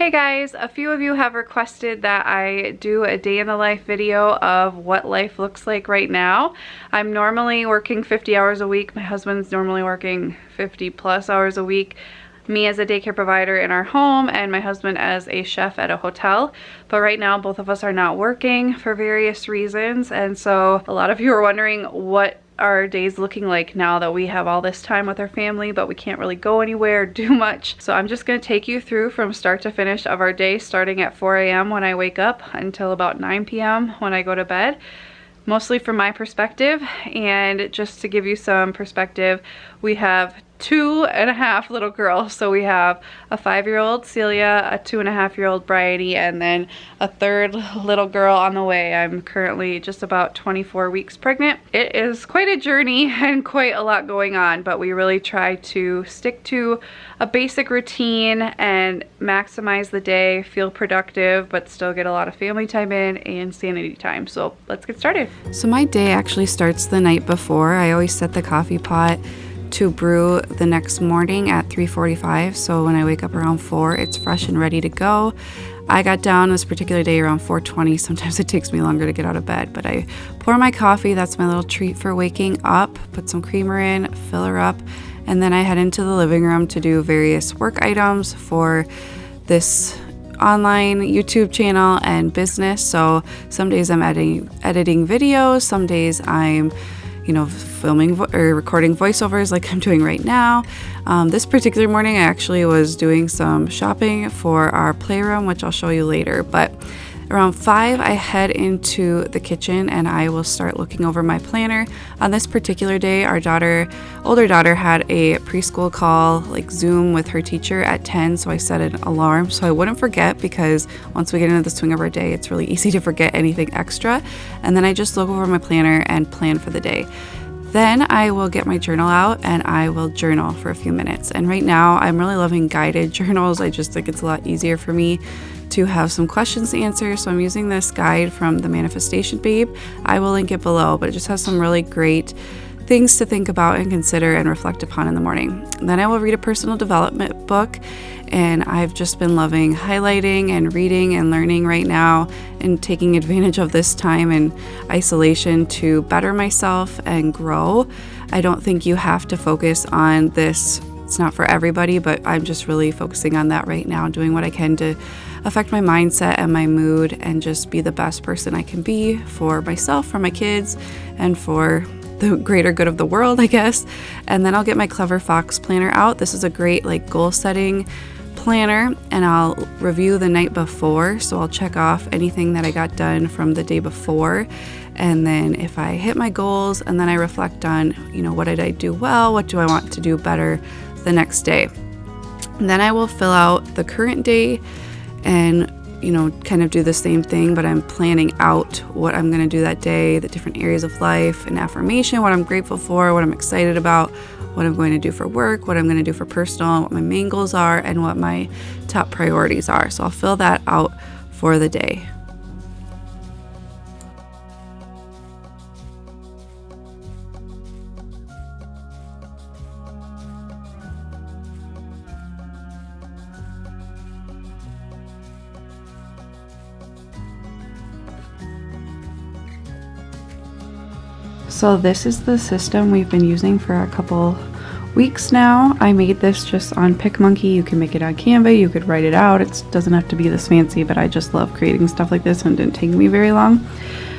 Hey guys, a few of you have requested that I do a day in the life video of what life looks like right now. I'm normally working 50 hours a week. My husband's normally working 50 plus hours a week. Me as a daycare provider in our home and my husband as a chef at a hotel. But right now both of us are not working for various reasons, and so a lot of you are wondering what our days looking like now that we have all this time with our family, but we can't really go anywhere or do much. So I'm just going to take you through from start to finish of our day, starting at 4 a.m. when I wake up until about 9 p.m. when I go to bed. Mostly from my perspective, and just to give you some perspective, we have 2.5 little girls. So we have a 5-year-old Celia, a 2.5-year-old Bridie, and then a third little girl on the way. I'm currently just about 24 weeks pregnant. It is quite a journey and quite a lot going on, but we really try to stick to a basic routine and maximize the day, feel productive, but still get a lot of family time in and sanity time. So let's get started. So my day actually starts the night before. I always set the coffee pot to brew the next morning at 3:45, so when I wake up around 4, it's fresh and ready to go. I got down this particular day around 4:20. Sometimes it takes me longer to get out of bed, but I pour my coffee. That's my little treat for waking up. Put some creamer in, fill her up, and then I head into the living room to do various work items for this online YouTube channel and business. So some days I'm editing videos, some days I'm filming or recording voiceovers like I'm doing right now. This particular morning I actually was doing some shopping for our Playroom, which I'll show you later, but around 5 I head into the kitchen and I will start looking over my planner. On this particular day, our older daughter had a preschool call, like Zoom, with her teacher at 10, so I set an alarm so I wouldn't forget, because once we get into the swing of our day, it's really easy to forget anything extra. And then I just look over my planner and plan for the day. Then I will get my journal out and I will journal for a few minutes. And right now I'm really loving guided journals. I just think it's a lot easier for me to have some questions to answer. So I'm using this guide from the Manifestation Babe. I will link it below, but it just has some really great things to think about and consider and reflect upon in the morning. And then I will read a personal development book, and I've just been loving highlighting and reading and learning right now and taking advantage of this time in isolation to better myself and grow. I don't think you have to focus on this. It's not for everybody, but I'm just really focusing on that right now, doing what I can to affect my mindset and my mood and just be the best person I can be for myself, for my kids, and for the greater good of the world, I guess. And then I'll get my Clever Fox planner out. This is a great goal setting planner, and I'll review the night before. So I'll check off anything that I got done from the day before. And then if I hit my goals, and then I reflect on, what did I do well? What do I want to do better the next day? And then I will fill out the current day and kind of do the same thing, but I'm planning out what I'm going to do that day, the different areas of life, an affirmation, what I'm grateful for, what I'm excited about, what I'm going to do for work, what I'm going to do for personal, what my main goals are, and what my top priorities are. So I'll fill that out for the day. So this is the system we've been using for a couple weeks now. I made this just on PicMonkey. You can make it on Canva, you could write it out. It doesn't have to be this fancy, but I just love creating stuff like this, and it didn't take me very long.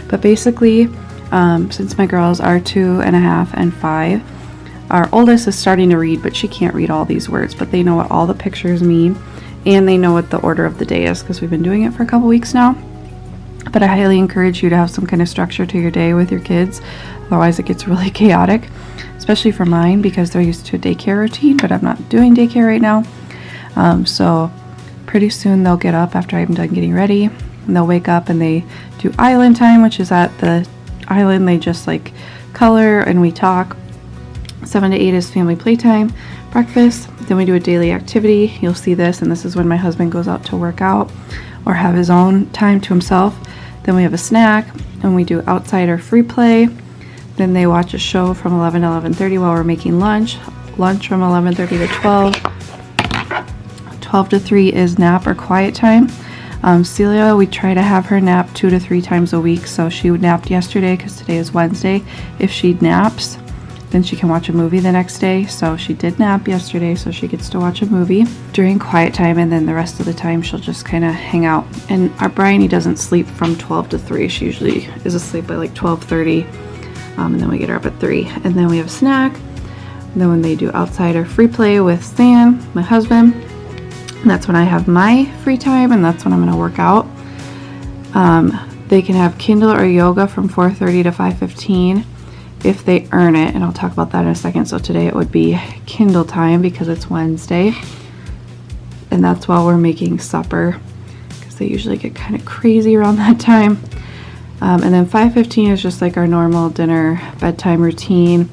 But basically, since my girls are 2.5 and 5, our oldest is starting to read, but she can't read all these words, but they know what all the pictures mean, and they know what the order of the day is, because we've been doing it for a couple weeks now. But I highly encourage you to have some kind of structure to your day with your kids. Otherwise it gets really chaotic, especially for mine, because they're used to a daycare routine, but I'm not doing daycare right now. So pretty soon they'll get up after I'm done getting ready, and they'll wake up and they do island time, which is at the island. They just color and we talk. 7 to 8 is family playtime, breakfast. Then we do a daily activity. You'll see this, and this is when my husband goes out to work out or have his own time to himself. Then we have a snack, and we do outside or free play. Then they watch a show from 11 to 11:30 while we're making lunch. Lunch from 11:30 to 12. 12 to 3 is nap or quiet time. Celia, we try to have her nap 2 to 3 times a week. So she napped yesterday because today is Wednesday. If she naps, then she can watch a movie the next day. So she did nap yesterday, so she gets to watch a movie during quiet time, and then the rest of the time she'll just kind of hang out. And our Bryony doesn't sleep from 12 to 3. She usually is asleep by like 12:30, and then we get her up at 3. And then we have a snack. And then when they do outside or free play with Stan, my husband, that's when I have my free time, and that's when I'm going to work out. They can have Kindle or yoga from 4:30 to 5:15 if they earn it, and I'll talk about that in a second. So today it would be Kindle Time because it's Wednesday, and that's while we're making supper because they usually get kind of crazy around that time. And then 5:15 is just like our normal dinner bedtime routine.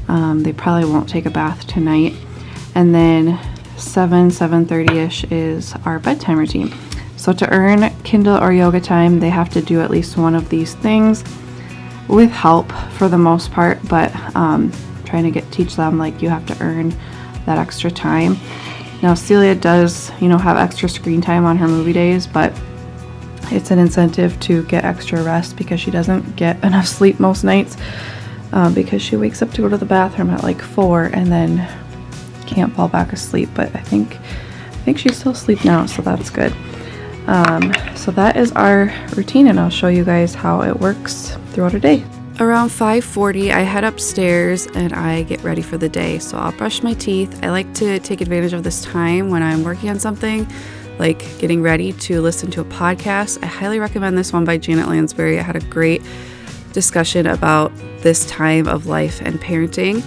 They probably won't take a bath tonight. And then 7:30ish is our bedtime routine. So to earn Kindle or yoga time, they have to do at least one of these things with help for the most part, but trying to teach them like you have to earn that extra time. Now Celia does, have extra screen time on her movie days, but it's an incentive to get extra rest because she doesn't get enough sleep most nights, because she wakes up to go to the bathroom at like 4 and then can't fall back asleep. But I think she's still asleep now, so that's good. So that is our routine, and I'll show you guys how it works throughout a day. Around 5:40, I head upstairs and I get ready for the day. So I'll brush my teeth. I like to take advantage of this time when I'm working on something, like getting ready to listen to a podcast. I highly recommend this one by Janet Lansbury. I had a great discussion about this time of life and parenting.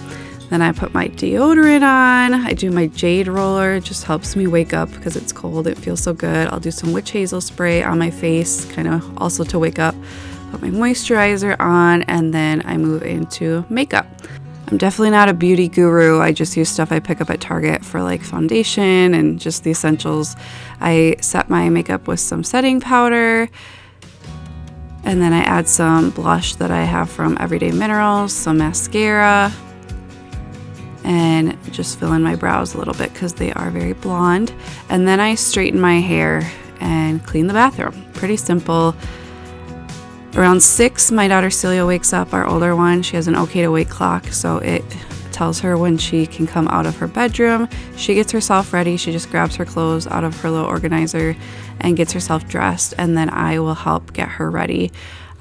Then I put my deodorant on. I do my Jade Roller. It just helps me wake up because it's cold. It feels so good. I'll do some witch hazel spray on my face, kind of also to wake up. Put my moisturizer on, and then I move into makeup. I'm definitely not a beauty guru. I just use stuff I pick up at Target for like foundation and just the essentials. I set my makeup with some setting powder, and then I add some blush that I have from Everyday Minerals, some mascara, and just fill in my brows a little bit because they are very blonde. And then I straighten my hair and clean the bathroom. Pretty simple. Around 6, my daughter Celia wakes up, our older one. She has an okay to wake clock, so it tells her when she can come out of her bedroom. She gets herself ready. She just grabs her clothes out of her little organizer and gets herself dressed, and then I will help get her ready.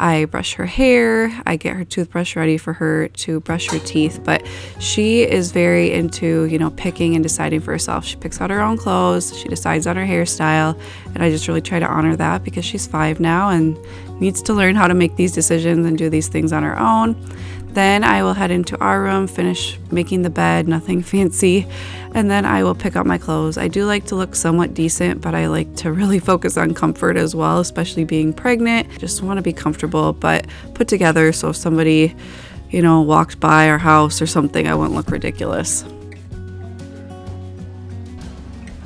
I brush her hair, I get her toothbrush ready for her to brush her teeth, but she is very into, picking and deciding for herself. She picks out her own clothes, she decides on her hairstyle, and I just really try to honor that because she's 5 now and needs to learn how to make these decisions and do these things on her own. Then I will head into our room, finish making the bed, nothing fancy, and then I will pick out my clothes. I do like to look somewhat decent, but I like to really focus on comfort as well, especially being pregnant. Just want to be comfortable but put together, so if somebody, walked by our house or something, I wouldn't look ridiculous.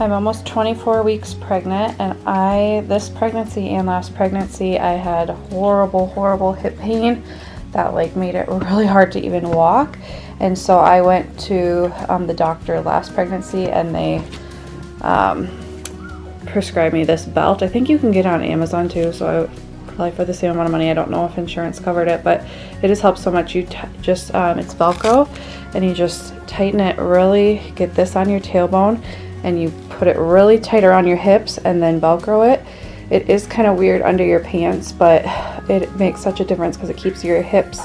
I'm almost 24 weeks pregnant, and this pregnancy and last pregnancy, I had horrible hip pain that made it really hard to even walk. And so I went to the doctor last pregnancy, and they prescribed me this belt. I think you can get it on Amazon too, so probably for the same amount of money. I don't know if insurance covered it, but it just helps so much. You it's Velcro, and you just tighten it really, get this on your tailbone, and you put it really tight around your hips and then Velcro it. It is kind of weird under your pants, but it makes such a difference because it keeps your hips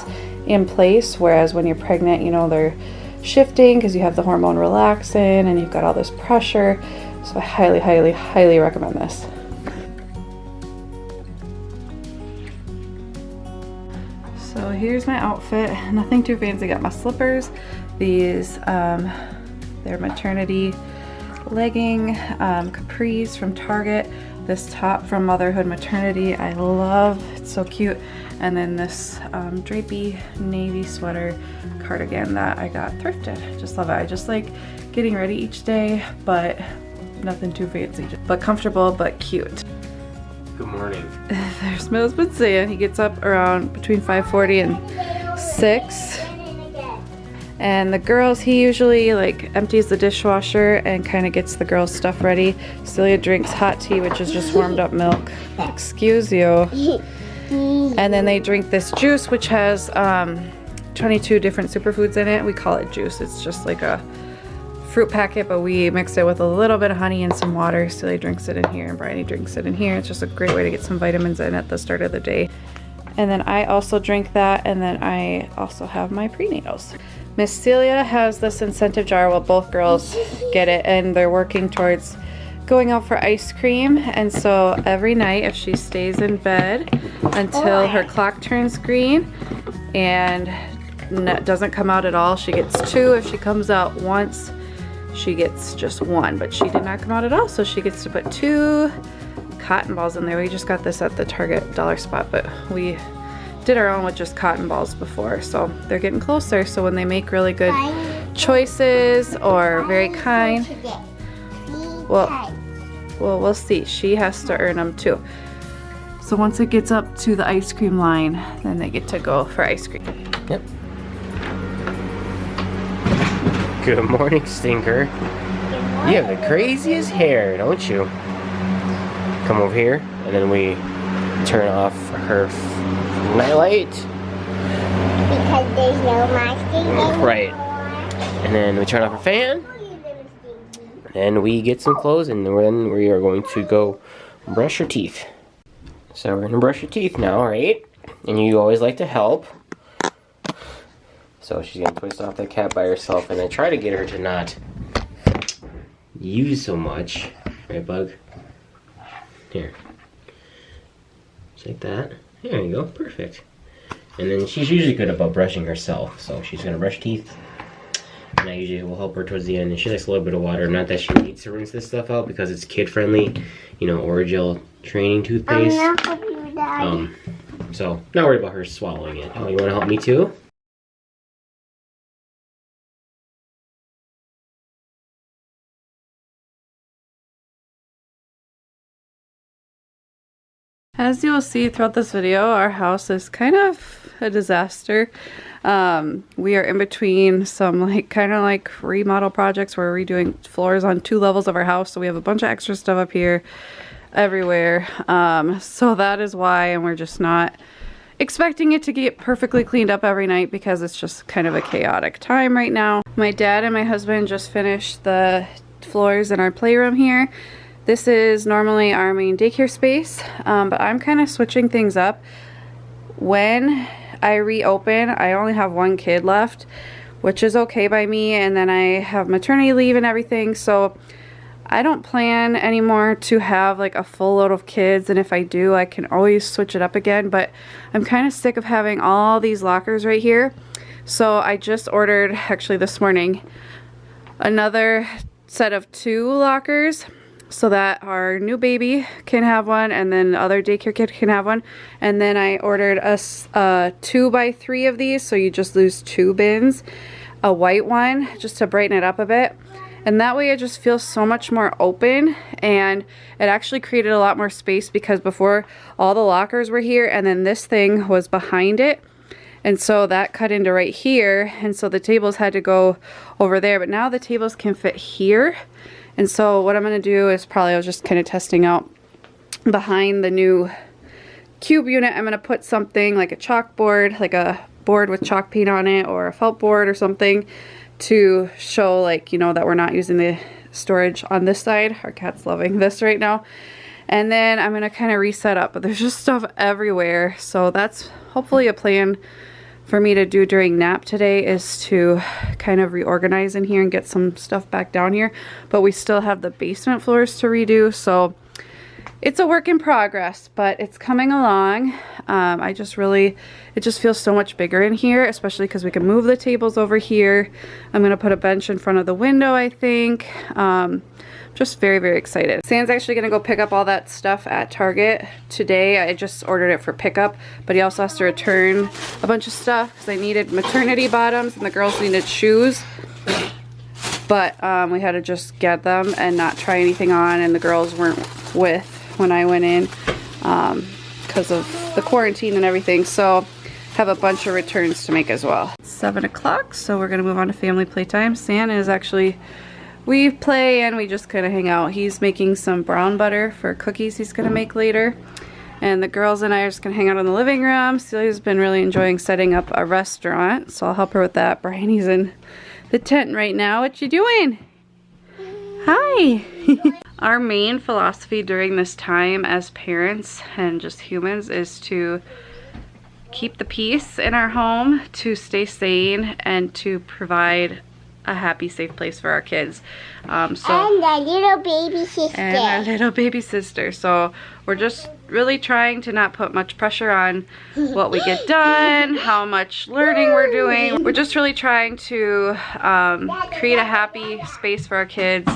in place, whereas when you're pregnant, they're shifting because you have the hormone relaxin and you've got all this pressure. So I highly recommend this. So here's my outfit. Nothing too fancy. Got my slippers. These, they're maternity legging capris from Target. This top from Motherhood Maternity, I love. It's so cute. And then this drapey navy sweater cardigan that I got thrifted. Just love it. I just like getting ready each day, but nothing too fancy. But comfortable, but cute. Good morning. There's my husband Sam. He gets up around between 5:40 and 6. And the girls, he usually like empties the dishwasher and kind of gets the girls' stuff ready. Celia drinks hot tea, which is just warmed up milk. Excuse you. And then they drink this juice, which has 22 different superfoods in it. We call it juice. It's just like a fruit packet, but we mix it with a little bit of honey and some water. Celia drinks it in here and Bryony drinks it in here. It's just a great way to get some vitamins in at the start of the day. And then I also drink that, and then I also have my prenatals. Miss Celia has this incentive jar. Well, both girls get it, and they're working towards going out for ice cream. And so every night, if she stays in bed until her clock turns green and doesn't come out at all, she gets 2. If she comes out once, she gets just 1. But she did not come out at all, so she gets to put 2 cotton balls in there. We just got this at the Target dollar spot, but we did our own with just cotton balls before, so they're getting closer. So when they make really good choices or very kind, well, we'll see. She has to earn them too. So once it gets up to the ice cream line, then they get to go for ice cream. Yep. Good morning, Stinker. You have the craziest hair, don't you? Come over here, and then we turn off her nightlight. Because there's no masking. Right. And then we turn off her fan. And we get some clothes, and then we are going to go brush your teeth. So we're gonna brush your teeth now, right? And you always like to help. So she's gonna twist off that cap by herself, and I try to get her to not use so much. Right, Bug? Here. Just like that. There you go. Perfect. And then she's usually good about brushing herself. So she's going to brush teeth. And I usually will help her towards the end. And she likes a little bit of water. Not that she needs to rinse this stuff out because it's kid-friendly. You know, Orajel training toothpaste. I'm not helping you, Dad. So, not worried about her swallowing it. Oh, you want to help me too? As you will see throughout this video, our house is kind of a disaster. We are in between some kind of like remodel projects where we're redoing floors on 2 levels of our house. So we have a bunch of extra stuff up here everywhere. So that is why, and we're just not expecting it to get perfectly cleaned up every night because it's just kind of a chaotic time right now. My dad and my husband just finished the floors in our playroom here. This is normally our main daycare space, but I'm kind of switching things up. When I reopen, I only have 1 kid left, which is okay by me, and then I have maternity leave and everything, so I don't plan anymore to have like a full load of kids, and if I do, I can always switch it up again, but I'm kind of sick of having all these lockers right here. So I just ordered, actually this morning, another set of 2 lockers, so that our new baby can have one, and then the other daycare kid can have one. And then I ordered us 2x3 of these, so you just lose 2 bins. A white one, just to brighten it up a bit. And that way it just feels so much more open, and it actually created a lot more space because before all the lockers were here, and then this thing was behind it. And so that cut into right here, and so the tables had to go over there, but now the tables can fit here. And so what I'm going to do is I was just kind of testing out behind the new cube unit. I'm going to put something like a chalkboard, like a board with chalk paint on it, or a felt board or something to show, like, you know, that we're not using the storage on this side. Our cat's loving this right now. And then I'm going to kind of reset up, but there's just stuff everywhere. So that's hopefully a plan for me to do during nap today, is to kind of reorganize in here and get some stuff back down here. But we still have the basement floors to redo, so it's a work in progress, but it's coming along. It just feels so much bigger in here, especially because we can move the tables over here. I'm gonna put a bench in front of the window, I think. Just very, very excited. Sam's actually gonna go pick up all that stuff at Target today. I just ordered it for pickup, but he also has to return a bunch of stuff because I needed maternity bottoms and the girls needed shoes. But we had to just get them and not try anything on, and the girls weren't with when I went in because of the quarantine and everything. So have a bunch of returns to make as well. 7 o'clock, so we're gonna move on to family playtime. Santa is actually, we play and we just kind of hang out. He's making some brown butter for cookies he's gonna make later. And the girls and I are just gonna hang out in the living room. Celia's been really enjoying setting up a restaurant, so I'll help her with that. Bryony's in the tent right now. What you doing? Hi. Our main philosophy during this time as parents and just humans is to keep the peace in our home, to stay sane, and to provide a happy, safe place for our kids. And a little baby sister. And our little baby sister. So we're just really trying to not put much pressure on what we get done, how much learning we're doing. We're just really trying to create a happy space for our kids,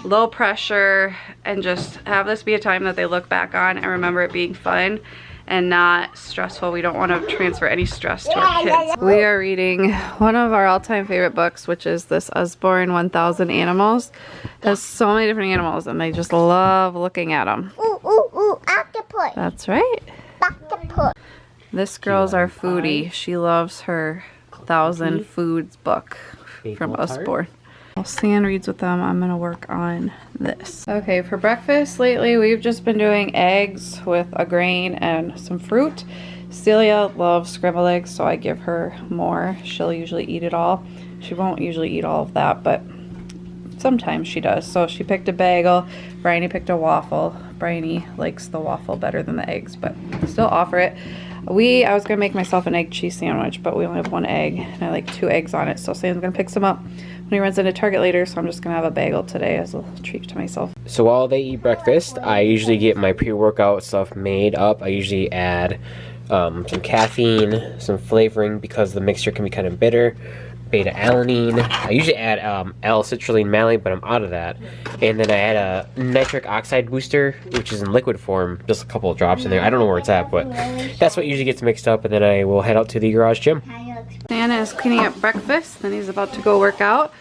low pressure, and just have this be a time that they look back on and remember it being fun and not stressful. We don't want to transfer any stress to our kids. We are reading one of our all-time favorite books, which is this Usborne 1000 Animals. It has so many different animals and they just love looking at them. Ooh, ooh, ooh, octopus. That's right. Octopus. This girl's our foodie. She loves her 1000 Foods book from Usborne. While San reads with them, I'm gonna work on this. Okay, for breakfast lately, we've just been doing eggs with a grain and some fruit. Celia loves scrambled eggs, so I give her more. She'll usually eat it all. She won't usually eat all of that, but sometimes she does. So she picked a bagel, Bryony picked a waffle. Bryony likes the waffle better than the eggs, but still offer it. I was gonna make myself an egg cheese sandwich, but we only have one egg, and I like 2 eggs on it, so Sam's gonna pick some up when he runs into Target later, so I'm just gonna have a bagel today as a treat to myself. So while they eat breakfast, I usually get my pre-workout stuff made up. I usually add some caffeine, some flavoring because the mixture can be kind of bitter, beta-alanine. I usually add L-citrulline malate, but I'm out of that. And then I add a nitric oxide booster, which is in liquid form, just a couple of drops in there. I don't know where it's at, but that's what usually gets mixed up, and then I will head out to the garage gym. Santa is cleaning up breakfast, then he's about to go work out.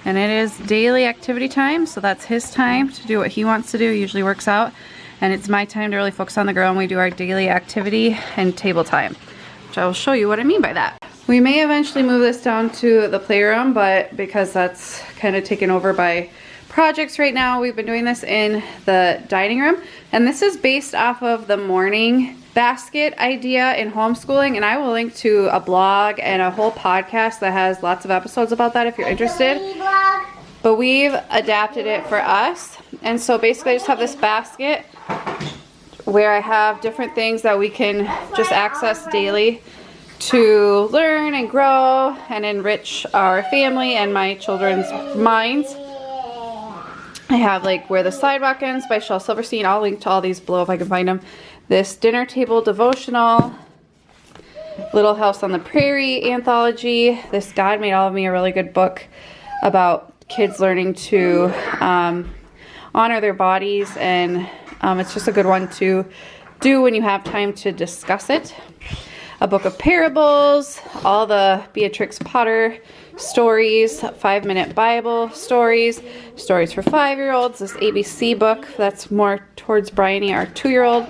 And it is daily activity time, so that's his time to do what he wants to do. He usually works out. And it's my time to really focus on the girl, and we do our daily activity and table time, which I will show you what I mean by that. We may eventually move this down to the playroom, but because that's kind of taken over by projects right now, we've been doing this in the dining room. And this is based off of the morning basket idea in homeschooling, and I will link to a blog and a whole podcast that has lots of episodes about that if you're interested. But we've adapted it for us. And so basically I just have this basket where I have different things that we can just access daily to learn and grow and enrich our family and my children's minds. I have like Where the Sidewalk Ends by Shel Silverstein. I'll link to all these below if I can find them. This dinner table devotional, Little House on the Prairie anthology. This God Made All of Me, a really good book about kids learning to honor their bodies, and it's just a good one to do when you have time to discuss it. A book of parables, all the Beatrix Potter stories, 5-minute Bible stories, stories for 5-year-olds, this ABC book that's more towards Bryony, our 2-year-old.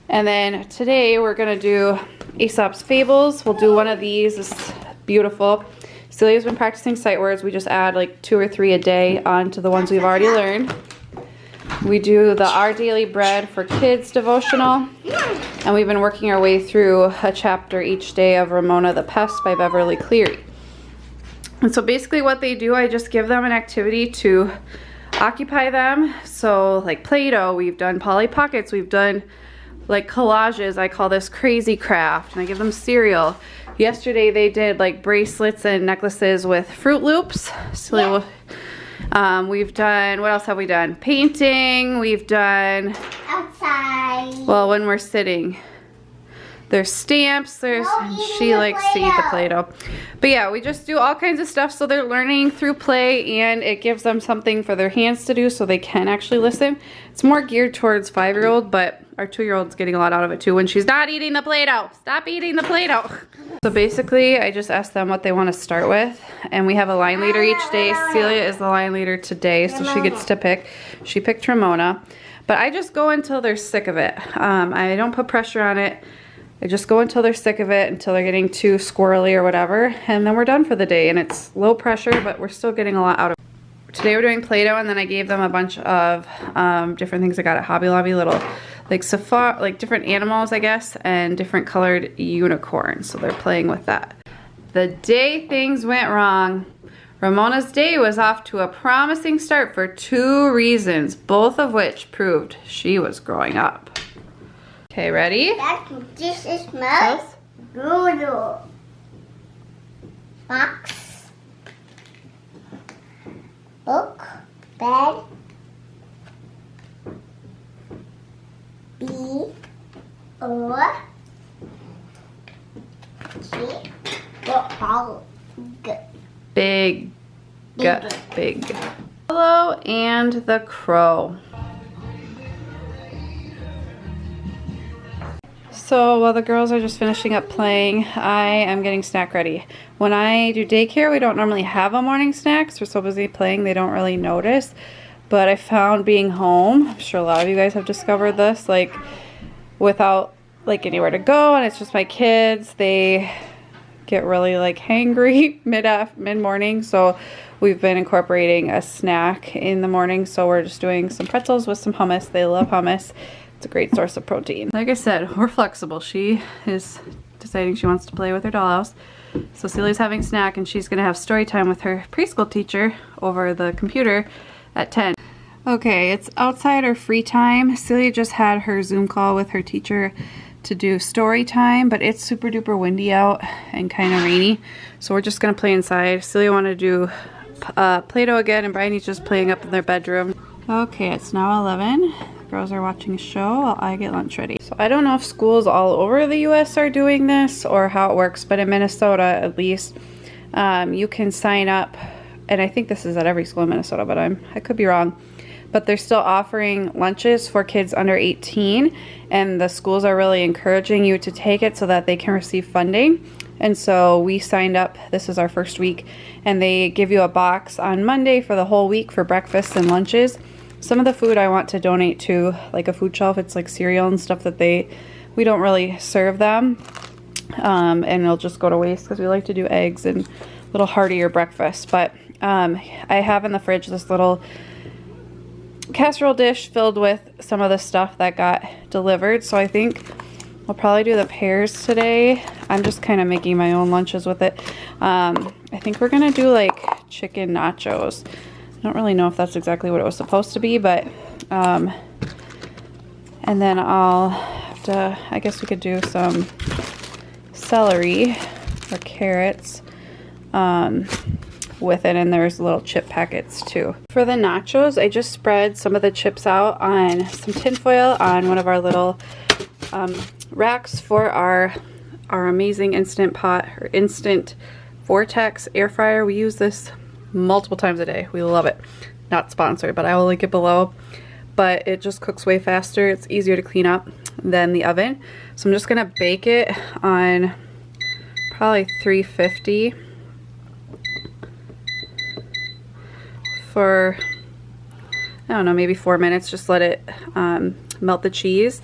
And then today we're gonna do Aesop's Fables. We'll do one of these. It's beautiful. Celia's been practicing sight words. We just add like 2 or 3 a day onto the ones we've already learned. We do the Our Daily Bread for Kids devotional, and we've been working our way through a chapter each day of Ramona the Pest by Beverly Cleary. And so basically what they do, I just give them an activity to occupy them. So like Play-Doh, we've done Polly Pockets, we've done like collages. I call this Crazy Craft, and I give them cereal. Yesterday they did like bracelets and necklaces with Fruit Loops. So we've done, what else have we done? Painting, we've done Outside. Well, when we're sitting, there's stamps, she likes to eat the Play-Doh. But yeah, we just do all kinds of stuff so they're learning through play, and it gives them something for their hands to do so they can actually listen. It's more geared towards 5-year-old, but our 2-year-old's getting a lot out of it too when she's not eating the Play-Doh. Stop eating the Play-Doh. So basically, I just ask them what they want to start with, and we have a line leader each day. Celia is the line leader today, so she gets to pick. She picked Ramona, but I just go until they're sick of it. I don't put pressure on it. They just go until they're sick of it, until they're getting too squirrely or whatever, and then we're done for the day. And it's low pressure, but we're still getting a lot out of it. Today we're doing Play-Doh, and then I gave them a bunch of different things I got at Hobby Lobby, little like safari, like different animals, I guess, and different colored unicorns. So they're playing with that. The day things went wrong. Ramona's day was off to a promising start for 2 reasons, both of which proved she was growing up. Okay, ready? This is my doodle box, book, bed, B, O, G, ball, G. Big. Hello and the crow. So while the girls are just finishing up playing, I am getting snack ready. When I do daycare, we don't normally have a morning snack, so we're so busy playing they don't really notice. But I found being home, I'm sure a lot of you guys have discovered this, like without like anywhere to go, and it's just my kids, they get really like hangry mid-morning, so we've been incorporating a snack in the morning. So we're just doing some pretzels with some hummus. They love hummus. It's a great source of protein. Like I said, we're flexible. She is deciding she wants to play with her dollhouse. So Celia's having snack, and she's gonna have story time with her preschool teacher over the computer at 10. Okay, it's outside or free time. Celia just had her Zoom call with her teacher to do story time, but it's super duper windy out and kind of rainy. So we're just gonna play inside. Celia wanted to do Play-Doh again, and Bryony's just playing up in their bedroom. Okay, it's now 11. Girls are watching a show while I get lunch ready. So I don't know if schools all over the US are doing this or how it works, but in Minnesota at least, you can sign up, and I think this is at every school in Minnesota, but I could be wrong. But they're still offering lunches for kids under 18, and the schools are really encouraging you to take it so that they can receive funding. And so we signed up, this is our first week, and they give you a box on Monday for the whole week for breakfast and lunches. Some of the food I want to donate to like a food shelf. It's like cereal and stuff that we don't really serve them, and it'll just go to waste because we like to do eggs and little heartier breakfast. But I have in the fridge this little casserole dish filled with some of the stuff that got delivered. So I think we'll probably do the pears today. I'm just kind of making my own lunches with it. I think we're gonna do like chicken nachos. I don't really know if that's exactly what it was supposed to be, but and then I'll have to, I guess we could do some celery or carrots with it, and there's little chip packets too. For the nachos, I just spread some of the chips out on some tin foil on one of our little racks for our amazing Instant Pot or Instant Vortex air fryer. We use this multiple times a day. We love it. Not sponsored, but I will link it below. But it just cooks way faster. It's easier to clean up than the oven. So I'm just gonna bake it on probably 350 for, I don't know, maybe 4 minutes. Just let it melt the cheese,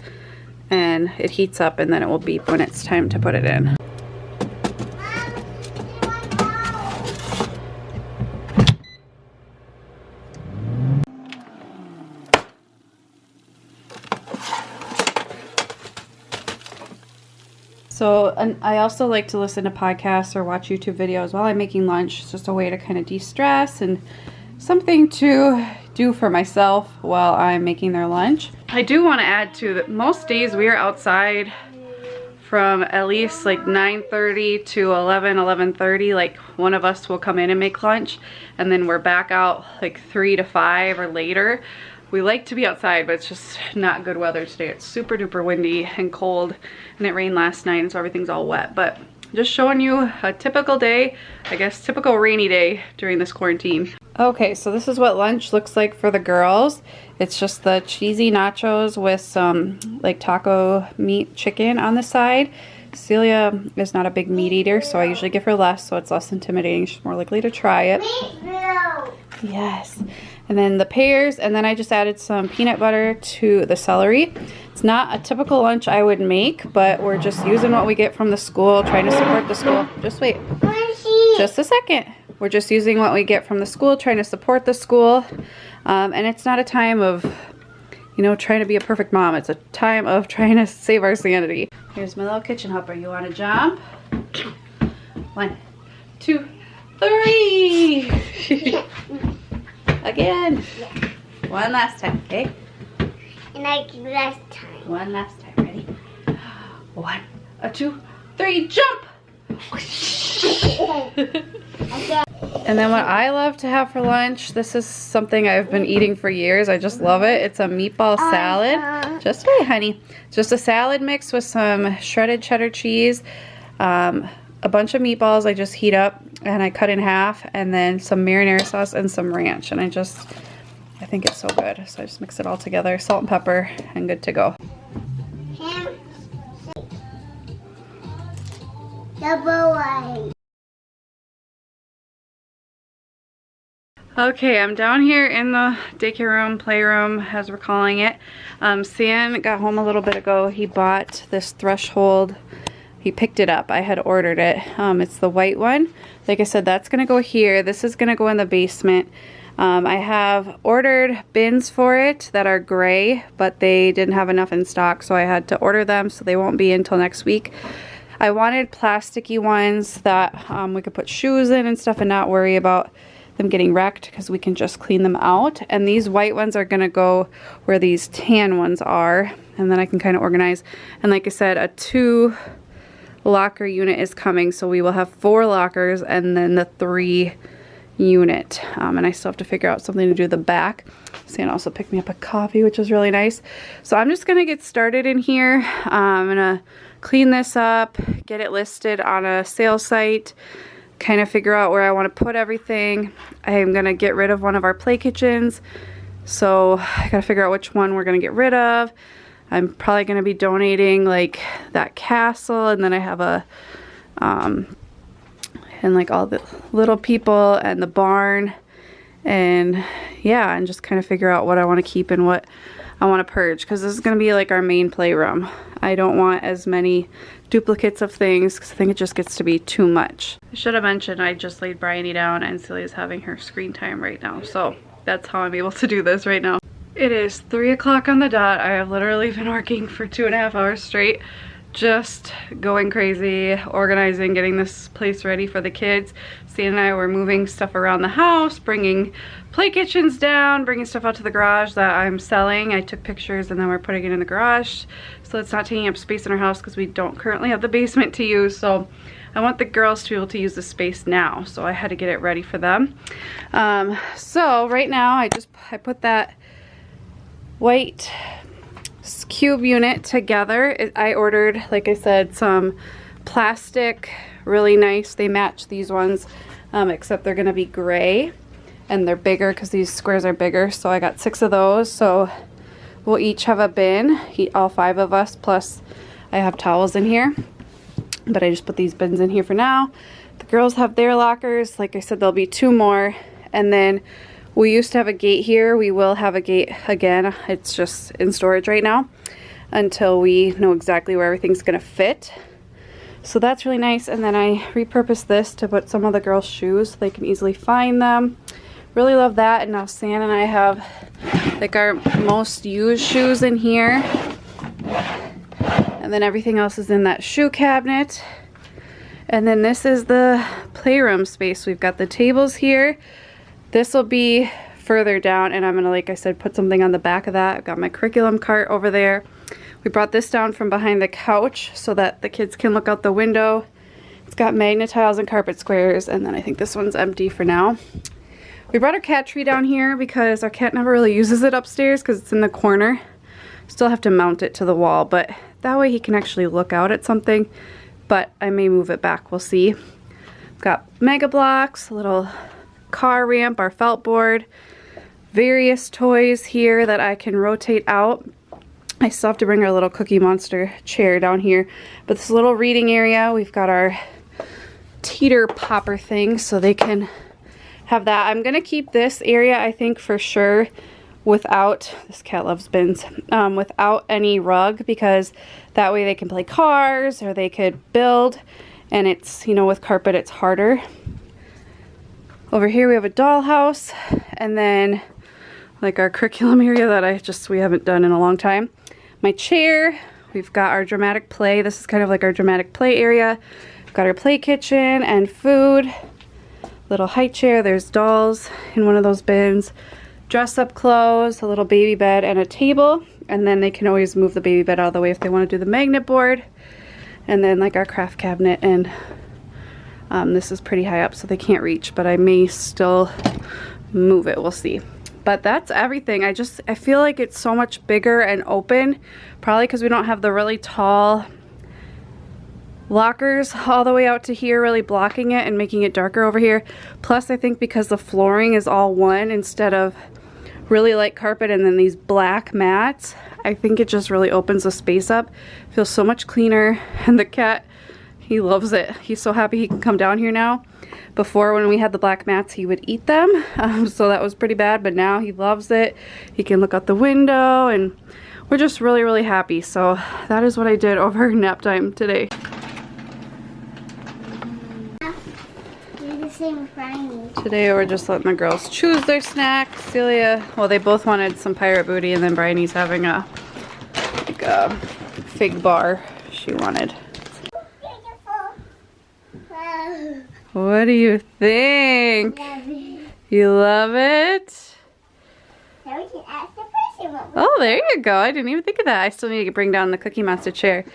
and it heats up, and then it will beep when it's time to put it in. So, and I also like to listen to podcasts or watch YouTube videos while I'm making lunch. It's just a way to kind of de-stress and something to do for myself while I'm making their lunch. I do want to add too that most days we are outside from at least like 9:30 to 11:30. Like one of us will come in and make lunch, and then we're back out like 3 to 5 or later. We like to be outside, but it's just not good weather today. It's super duper windy and cold, and it rained last night, and so everything's all wet. But just showing you a typical day, I guess typical rainy day during this quarantine. Okay, so this is what lunch looks like for the girls. It's just the cheesy nachos with some like taco meat chicken on the side. Celia is not a big meat eater, so I usually give her less, so it's less intimidating. She's more likely to try it. Yes. And then the pears, and then I just added some peanut butter to the celery. It's not a typical lunch I would make, but we're just using what we get from the school, trying to support the school. Just wait. Just a second. We're just using what we get from the school, trying to support the school. And it's not a time of, you know, trying to be a perfect mom. It's a time of trying to save our sanity. Here's my little kitchen helper. You want to jump? 1, 2, 3. Again. One last time, okay? And like last time. One last time. Ready? 1, 2, 3, jump! And then what I love to have for lunch, this is something I've been eating for years. I just love it. It's a meatball salad. Just wait, honey. Just a salad mix with some shredded cheddar cheese, a bunch of meatballs I just heat up and I cut in half, and then some marinara sauce and some ranch. And I think it's so good. So I just mix it all together, salt and pepper, and good to go. Double wide. Okay, I'm down here in the daycare room, playroom, as we're calling it. Sam got home a little bit ago. He bought this threshold. He picked it up. I had ordered it. It's the white one. Like I said, that's going to go here. This is going to go in the basement. I have ordered bins for it that are gray, but they didn't have enough in stock, so I had to order them, so they won't be until next week. I wanted plasticky ones that we could put shoes in and stuff and not worry about them getting wrecked, because we can just clean them out. And these white ones are gonna go where these tan ones are, and then I can kind of organize. And like I said, a 2 locker unit is coming, so we will have 4 lockers and then the 3 unit. And I still have to figure out something to do the back. Sam also picked me up a coffee, which is really nice. So I'm just gonna get started in here. I'm gonna clean this up, get it listed on a sale site, kind of figure out where I want to put everything. I'm gonna get rid of one of our play kitchens, so I gotta figure out which one we're gonna get rid of. I'm probably gonna be donating like that castle, and then I have a and like all the little people and the barn, and yeah, and just kind of figure out what I want to keep and what I want to purge, because this is going to be like our main playroom. I don't want as many duplicates of things, because I think it just gets to be too much. I should have mentioned I just laid Bryony down and Celia's having her screen time right now, so that's how I'm able to do this right now. It is 3 o'clock on the dot. I have literally been working for 2.5 hours straight, just going crazy, organizing, getting this place ready for the kids. Stan and I were moving stuff around the house, bringing play kitchens down, bringing stuff out to the garage that I'm selling. I took pictures and then we're putting it in the garage, so it's not taking up space in our house, because we don't currently have the basement to use. So I want the girls to be able to use the space now, so I had to get it ready for them. So right now I put that white cube unit together. I ordered, like I said, some plastic, really nice. They match these ones, except they're gonna be gray and they're bigger because these squares are bigger. So I got 6 of those, so we'll each have a bin, all 5 of us, plus I have towels in here, but I just put these bins in here for now. The girls have their lockers. Like I said, there'll be 2 more, and then we used to have a gate here. We will have a gate again. It's just in storage right now until we know exactly where everything's gonna fit. So that's really nice. And then I repurposed this to put some of the girls' shoes so they can easily find them. Really love that. And now Stan and I have like our most used shoes in here. And then everything else is in that shoe cabinet. And then this is the playroom space. We've got the tables here. This will be further down, and I'm gonna, like I said, put something on the back of that. I've got my curriculum cart over there. We brought this down from behind the couch so that the kids can look out the window. It's got magnet tiles and carpet squares, and then I think this one's empty for now. We brought our cat tree down here because our cat never really uses it upstairs because it's in the corner. Still have to mount it to the wall, but that way he can actually look out at something. But I may move it back, we'll see. We've got Mega Blocks, a little car ramp, our felt board, various toys here that I can rotate out. I still have to bring our little Cookie Monster chair down here, but this little reading area, we've got our teeter popper thing so they can have that. I'm gonna keep this area, I think, for sure without, this cat loves bins, without any rug, because that way they can play cars or they could build, and it's, you know, with carpet it's harder. Over here we have a dollhouse, and then like our curriculum area that we haven't done in a long time. My chair, we've got our dramatic play. This is kind of like our dramatic play area. We've got our play kitchen and food. Little high chair, there's dolls in one of those bins. Dress up clothes, a little baby bed, and a table. And then they can always move the baby bed out of the way if they want to do the magnet board. And then like our craft cabinet, and this is pretty high up so they can't reach, but I may still move it, we'll see. But that's everything. I feel like it's so much bigger and open, probably because we don't have the really tall lockers all the way out to here, really blocking it and making it darker over here. Plus I think because the flooring is all one instead of really light carpet and then these black mats, I think it just really opens the space up. Feels so much cleaner, and the cat, he loves it. He's so happy he can come down here now. Before, when we had the black mats, he would eat them, so that was pretty bad, but now he loves it. He can look out the window, and we're just really, really happy. So that is what I did over nap time today. Do the same with Brian. Today we're just letting the girls choose their snack. Celia, well, they both wanted some pirate booty, and then Bryony's having a fig bar she wanted. What do you think? Love it. You love it? Now we can ask the person what we Oh, there you go. I didn't even think of that. I still need to bring down the Cookie Monster chair.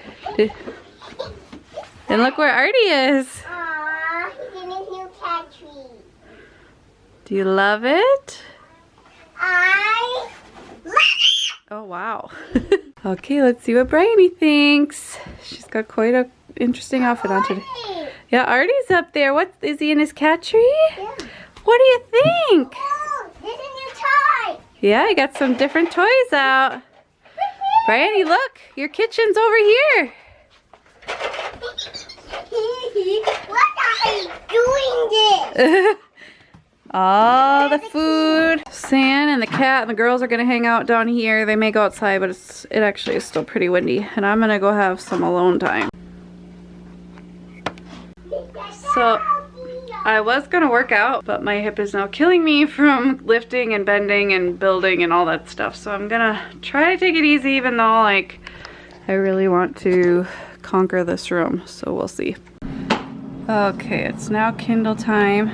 And look where Artie is. Aww, he's in his new cat tree. Do you love it? I love it. Oh, wow. Okay, let's see what Bryony thinks. She's got quite a interesting outfit on today. Yeah, Artie's up there. Is he in his cat tree? Yeah. What do you think? Oh, there's a new toy. Yeah, I got some different toys out. Bryony, look, your kitchen's over here. What are you doing this? All the food. San and the cat and the girls are gonna hang out down here. They may go outside, but it actually is still pretty windy. And I'm gonna go have some alone time. So I was gonna work out, but my hip is now killing me from lifting and bending and building and all that stuff. So I'm gonna try to take it easy, even though like I really want to conquer this room. So we'll see. Okay, it's now Kindle time.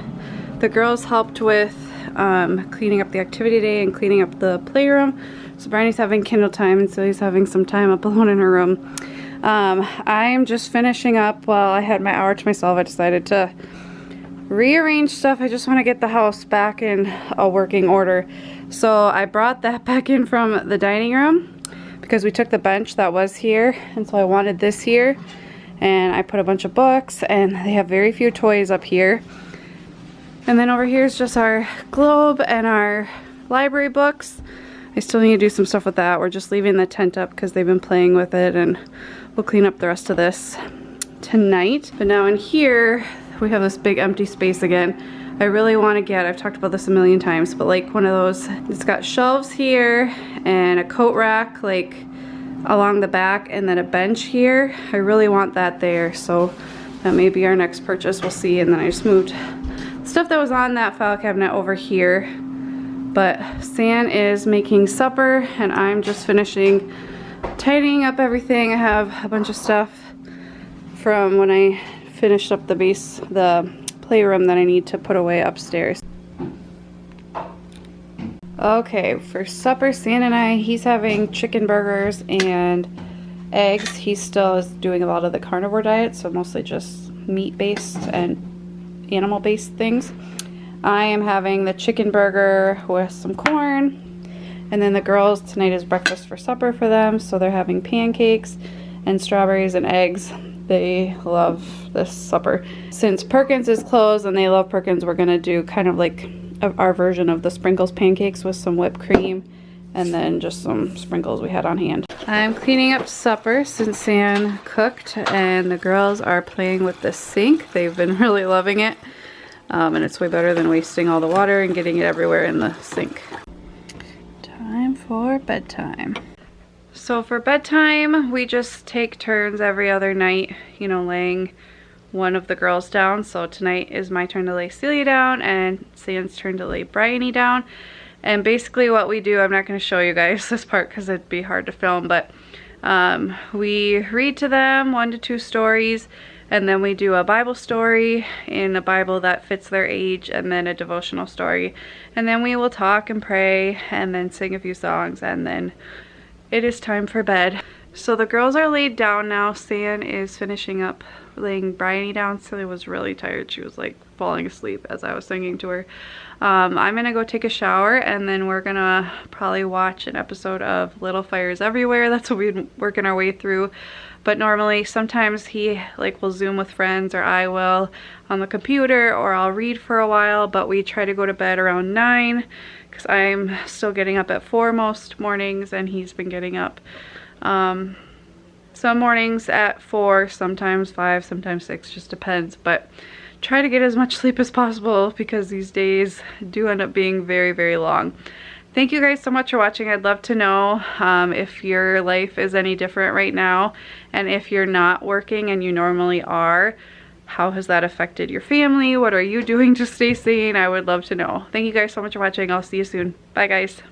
The girls helped with cleaning up the activity day and cleaning up the playroom. So Bryony's having Kindle time, and Celia's having some time up alone in her room. I'm just finishing up. While I had my hour to myself, I decided to rearrange stuff. I just want to get the house back in a working order. So I brought that back in from the dining room because we took the bench that was here, and so I wanted this here. And I put a bunch of books, and they have very few toys up here. And then over here is just our globe and our library books. I still need to do some stuff with that. We're just leaving the tent up because they've been playing with it, and we'll clean up the rest of this tonight. But now in here, we have this big empty space again. I really want to get, I've talked about this a million times, but like one of those, it's got shelves here and a coat rack like along the back, and then a bench here. I really want that there, so that may be our next purchase. We'll see. And then I just moved stuff that was on that file cabinet over here. But San is making supper, and I'm just finishing tidying up everything. I have a bunch of stuff from when I finished up the playroom that I need to put away upstairs. Okay, for supper, San and he's having chicken burgers and eggs. He still is doing a lot of the carnivore diet, so mostly just meat-based and animal-based things. I am having the chicken burger with some corn, and then the girls, tonight is breakfast for supper for them, so they're having pancakes and strawberries and eggs. They love this supper. Since Perkins is closed and they love Perkins, we're gonna do kind of like our version of the sprinkles pancakes with some whipped cream and then just some sprinkles we had on hand. I'm cleaning up supper since San cooked, and the girls are playing with the sink. They've been really loving it, and it's way better than wasting all the water and getting it everywhere in the sink. for bedtime. So for bedtime, we just take turns every other night, you know, laying one of the girls down. So tonight is my turn to lay Celia down and Sam's turn to lay Bryony down. And basically what we do, I'm not going to show you guys this part because it'd be hard to film, but we read to them 1 to 2 stories, and then we do a Bible story in a Bible that fits their age, and then a devotional story. And then we will talk and pray and then sing a few songs, and then it is time for bed. So the girls are laid down now. Sam is finishing up laying Bryony down. Celia was really tired. She was like falling asleep as I was singing to her. I'm gonna go take a shower, and then we're gonna probably watch an episode of Little Fires Everywhere. That's what we've been working our way through. But normally, sometimes he like will Zoom with friends, or I will on the computer, or I'll read for a while. But we try to go to bed around 9 because I'm still getting up at 4 most mornings, and he's been getting up some mornings at 4, sometimes 5, sometimes 6, just depends. But try to get as much sleep as possible because these days do end up being very, very long. Thank you guys so much for watching. I'd love to know if your life is any different right now, and if you're not working and you normally are, how has that affected your family? What are you doing to stay sane? I would love to know. Thank you guys so much for watching. I'll see you soon. Bye guys.